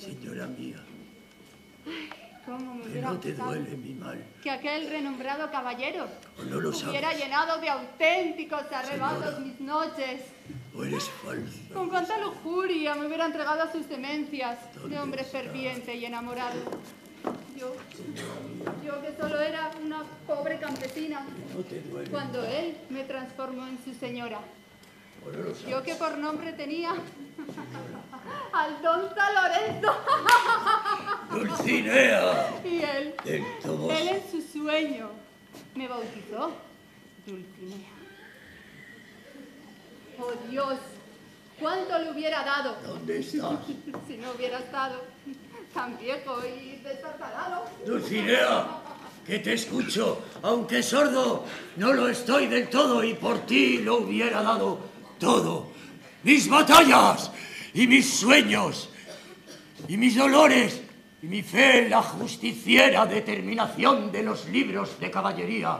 Señora mía, ¿Cómo me que hubiera no te gustado duele mi mal. que aquel renombrado caballero ¿O no lo hubiera sabes? llenado de auténticos arrebatos Señora. mis noches? ¿O eres falsa? Con cuánta lujuria me hubiera entregado a sus demencias de ¿Dónde hombre está? ferviente y enamorado. Yo que solo era una pobre campesina, No te duele. cuando él me transformó en su señora. ¿O no lo sabes? Yo que por nombre tenía al don San Lorenzo. Dulcinea Y él del Toboso. en su sueño me bautizó Dulcinea. Oh Dios, cuánto le hubiera dado ¿Dónde estás? si no hubiera estado tan viejo y destartalado. Dulcinea, que te escucho, aunque sordo, no lo estoy del todo y por ti lo hubiera dado todo. Mis batallas y mis sueños y mis dolores y mi fe en la justiciera determinación de los libros de caballería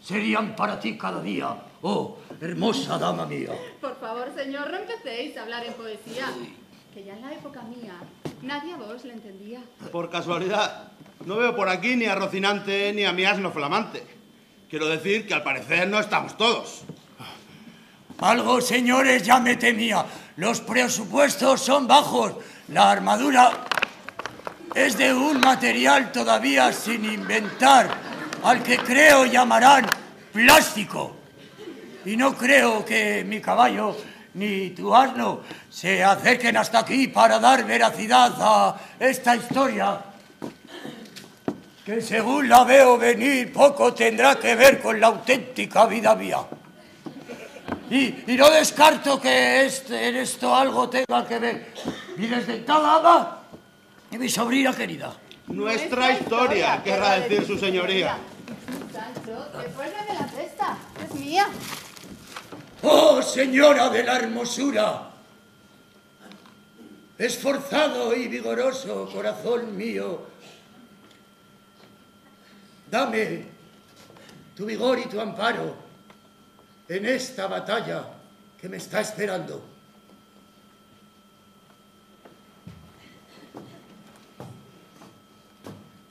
serían para ti cada día, oh hermosa dama mía. Por favor, señor, no empecéis a hablar en poesía, que ya en la época mía nadie a vos le entendía. Por casualidad, no veo por aquí ni a Rocinante ni a mi asno flamante. Quiero decir que al parecer no estamos todos. Algo, señores, ya me temía. Los presupuestos son bajos. La armadura es de un material todavía sin inventar, al que creo llamarán plástico. Y no creo que mi caballo ni tu asno se acerquen hasta aquí para dar veracidad a esta historia, que según la veo venir poco tendrá que ver con la auténtica vida mía. Y no descarto que en esto algo tenga que ver mi desdentada ama y mi sobrina querida. Nuestra historia, querrá decir su señoría. Sancho, devuélveme la cesta, es mía. ¡Oh, señora de la hermosura! Esforzado y vigoroso corazón mío, dame tu vigor y tu amparo en esta batalla que me está esperando.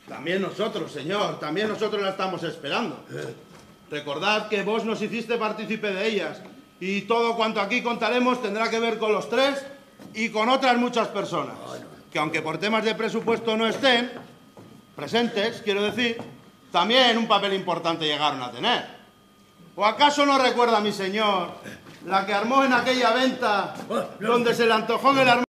También nosotros, señor, también nosotros la estamos esperando. Recordad que vos nos hiciste partícipe de ellas y todo cuanto aquí contaremos tendrá que ver con los tres y con otras muchas personas, que aunque por temas de presupuesto no estén presentes, quiero decir, también un papel importante llegaron a tener. ¿O acaso no recuerda mi señor la que armó en aquella venta donde se le antojó en el armario